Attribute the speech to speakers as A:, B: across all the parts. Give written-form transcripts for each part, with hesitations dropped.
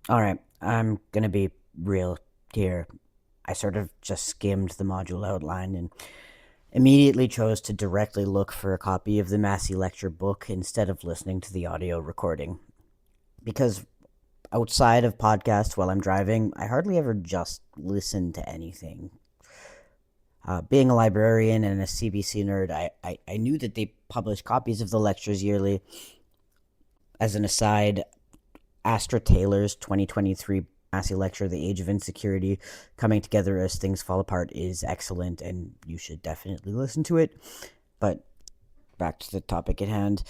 A: All right, I'm gonna be real here. I sort of just skimmed the module outline and immediately chose to directly look for a copy of the Massey lecture book instead of listening to the audio recording. Because outside of podcasts while I'm driving, I hardly ever just listen to anything. Being a librarian and a CBC nerd, I knew that they published copies of the lectures yearly. As an aside, Astra Taylor's 2023 Massey lecture, The Age of Insecurity, Coming Together as Things Fall Apart, is excellent, and you should definitely listen to it. But back to the topic at hand.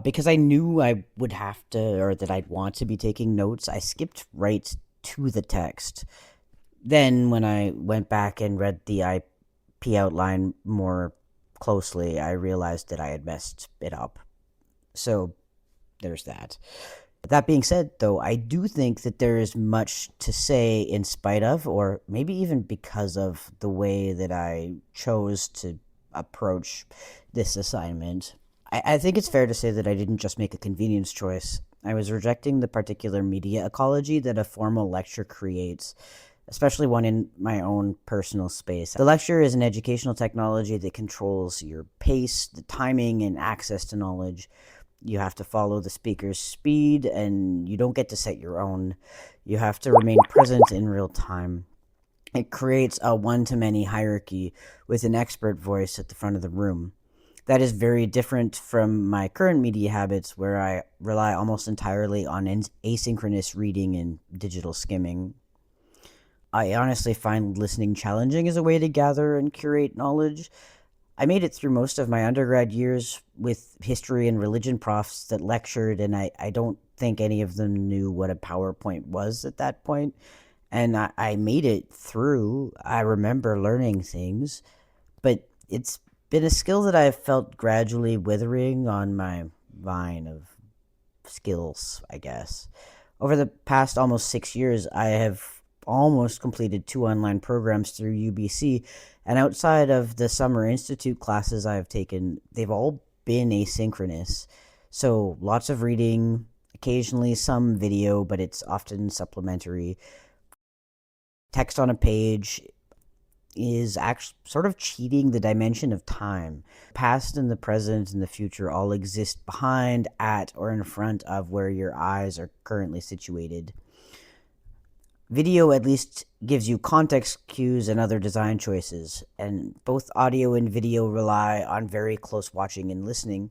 A: Because I knew I would have to, or that I'd want to be taking notes, I skipped right to the text. Then, when I went back and read the IP outline more closely, I realized that I had messed it up. So, there's that. That being said, though, I do think that there is much to say in spite of, or maybe even because of, the way that I chose to approach this assignment. I think it's fair to say that I didn't just make a convenience choice. I was rejecting the particular media ecology that a formal lecture creates, especially one in my own personal space. The lecture is an educational technology that controls your pace, the timing, and access to knowledge. You have to follow the speaker's speed, and you don't get to set your own. You have to remain present in real time. It creates a one-to-many hierarchy with an expert voice at the front of the room. That is very different from my current media habits, where I rely almost entirely on asynchronous reading and digital skimming. I honestly find listening challenging as a way to gather and curate knowledge. I made it through most of my undergrad years with history and religion profs that lectured, and I don't think any of them knew what a PowerPoint was at that point. And I made it through. I remember learning things, but it's been a skill that I've felt gradually withering on my vine of skills, I guess. Over the past almost 6 years, I have almost completed two online programs through UBC, and outside of the summer institute classes I have taken, they've all been asynchronous. So lots of reading, occasionally some video, but it's often supplementary. Text on a page is actually sort of cheating the dimension of time. Past and the present and the future all exist behind, at, or in front of where your eyes are currently situated. Video at least gives you context cues and other design choices, and both audio and video rely on very close watching and listening,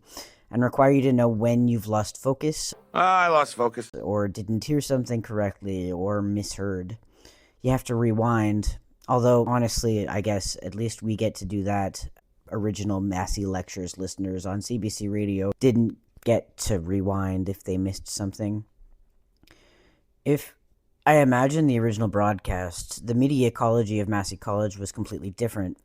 A: and require you to know when you've lost focus,
B: I lost focus.
A: or didn't hear something correctly, or misheard. You have to rewind. Although, honestly, I guess at least we get to do that. Original Massey Lectures listeners on CBC Radio didn't get to rewind if they missed something. If I imagine the original broadcast, the media ecology of Massey College was completely different.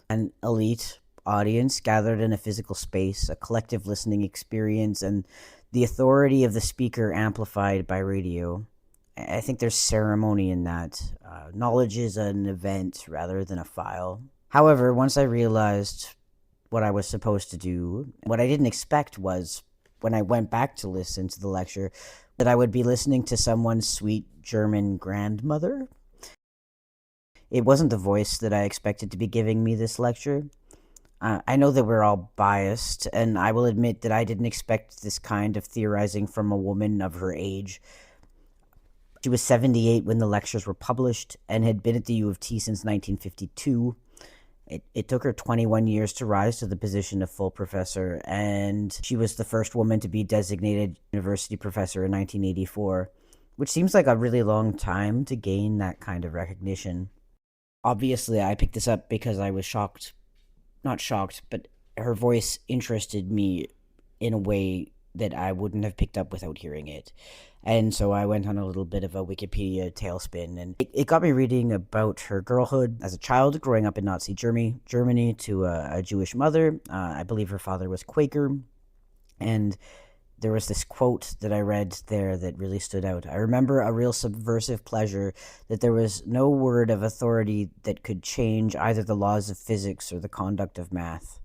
A: An elite audience gathered in a physical space, a collective listening experience, and the authority of the speaker amplified by radio. I think there's ceremony in that. Knowledge is an event rather than a file. However, once I realized what I was supposed to do, what I didn't expect was, when I went back to listen to the lecture, that I would be listening to someone's sweet German grandmother. It wasn't the voice that I expected to be giving me this lecture. I know that we're all biased, and I will admit that I didn't expect this kind of theorizing from a woman of her age. She was 78 when the lectures were published and had been at the U of T since 1952. It took her 21 years to rise to the position of full professor, and she was the first woman to be designated university professor in 1984, which seems like a really long time to gain that kind of recognition. Obviously, I picked this up because I was shocked. Not shocked, but her voice interested me in a way that I wouldn't have picked up without hearing it. And so I went on a little bit of a Wikipedia tailspin, and it got me reading about her girlhood as a child, growing up in Nazi Germany to a Jewish mother. I believe her father was Quaker, and there was this quote that I read there that really stood out. I remember a real subversive pleasure that there was no word of authority that could change either the laws of physics or the conduct of math.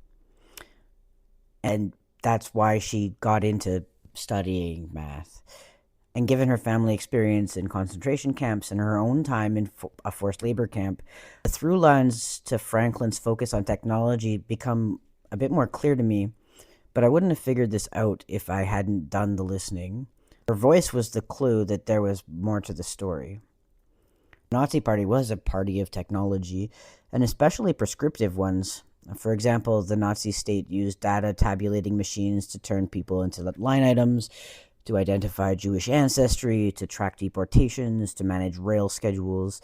A: And that's why she got into studying math. And given her family experience in concentration camps and her own time in a forced labor camp, the through lines to Franklin's focus on technology become a bit more clear to me, but I wouldn't have figured this out if I hadn't done the listening. Her voice was the clue that there was more to the story. The Nazi Party was a party of technology, and especially prescriptive ones. For example, the Nazi state used data tabulating machines to turn people into line items, to identify Jewish ancestry, to track deportations, to manage rail schedules.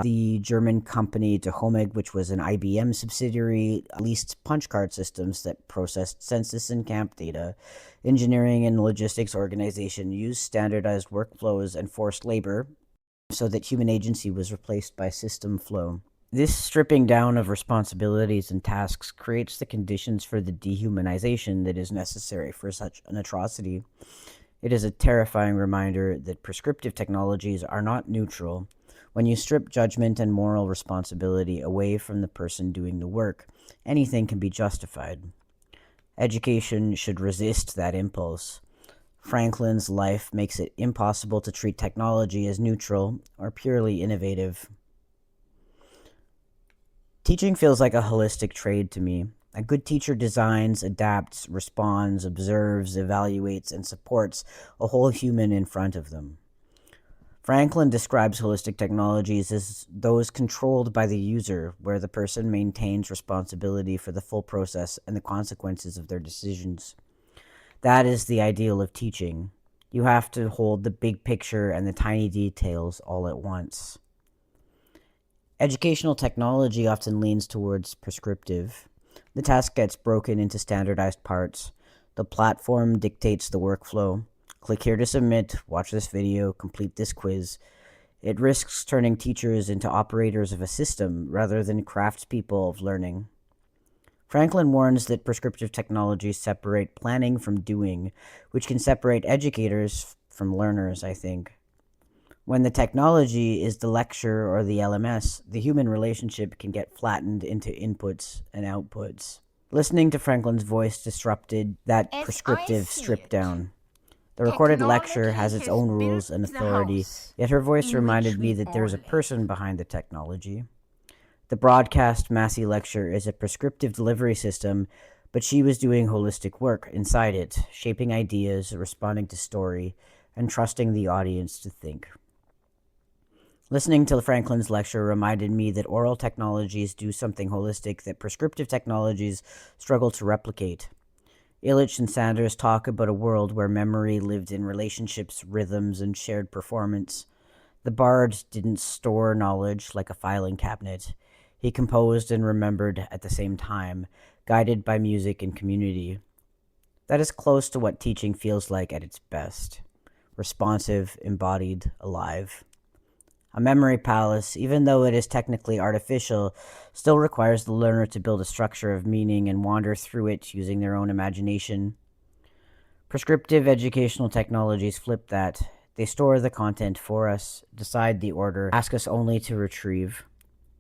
A: The German company De Homig, which was an IBM subsidiary, leased punch card systems that processed census and camp data. Engineering and logistics organization used standardized workflows and forced labor so that human agency was replaced by system flow. This stripping down of responsibilities and tasks creates the conditions for the dehumanization that is necessary for such an atrocity. It is a terrifying reminder that prescriptive technologies are not neutral. When you strip judgment and moral responsibility away from the person doing the work, anything can be justified. Education should resist that impulse. Franklin's life makes it impossible to treat technology as neutral or purely innovative. Teaching feels like a holistic trade to me. A good teacher designs, adapts, responds, observes, evaluates, and supports a whole human in front of them. Franklin describes holistic technologies as those controlled by the user, where the person maintains responsibility for the full process and the consequences of their decisions. That is the ideal of teaching. You have to hold the big picture and the tiny details all at once. Educational technology often leans towards prescriptive. The task gets broken into standardized parts. The platform dictates the workflow. Click here to submit, watch this video, complete this quiz. It risks turning teachers into operators of a system rather than craftspeople of learning. Franklin warns that prescriptive technologies separate planning from doing, which can separate educators from learners, I think. When the technology is the lecture or the LMS, the human relationship can get flattened into inputs and outputs. Listening to Franklin's voice disrupted that prescriptive strip down. The recorded lecture has its own rules and authority, yet her voice reminded me that there is a person behind the technology. The broadcast Massey lecture is a prescriptive delivery system, but she was doing holistic work inside it, shaping ideas, responding to story, and trusting the audience to think. Listening to Franklin's lecture reminded me that oral technologies do something holistic that prescriptive technologies struggle to replicate. Illich and Sanders talk about a world where memory lived in relationships, rhythms, and shared performance. The bard didn't store knowledge like a filing cabinet. He composed and remembered at the same time, guided by music and community. That is close to what teaching feels like at its best. Responsive, embodied, alive. A memory palace, even though it is technically artificial, still requires the learner to build a structure of meaning and wander through it using their own imagination. Prescriptive educational technologies flip that. They store the content for us, decide the order, ask us only to retrieve.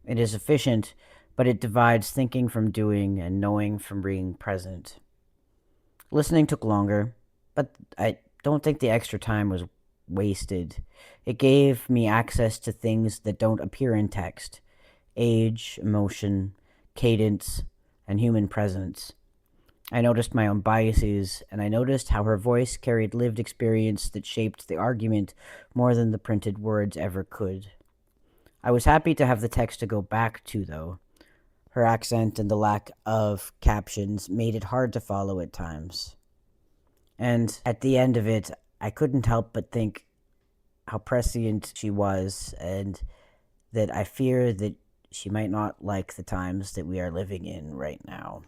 A: It is efficient, but it divides thinking from doing and knowing from being present. Listening took longer, but I don't think the extra time was wasted. It gave me access to things that don't appear in text: age, emotion, cadence, and human presence. I noticed my own biases, and I noticed how her voice carried lived experience that shaped the argument more than the printed words ever could. I was happy to have the text to go back to, though. Her accent and the lack of captions made it hard to follow at times. And at the end of it, I couldn't help but think how prescient she was, and that I fear that she might not like the times that we are living in right now.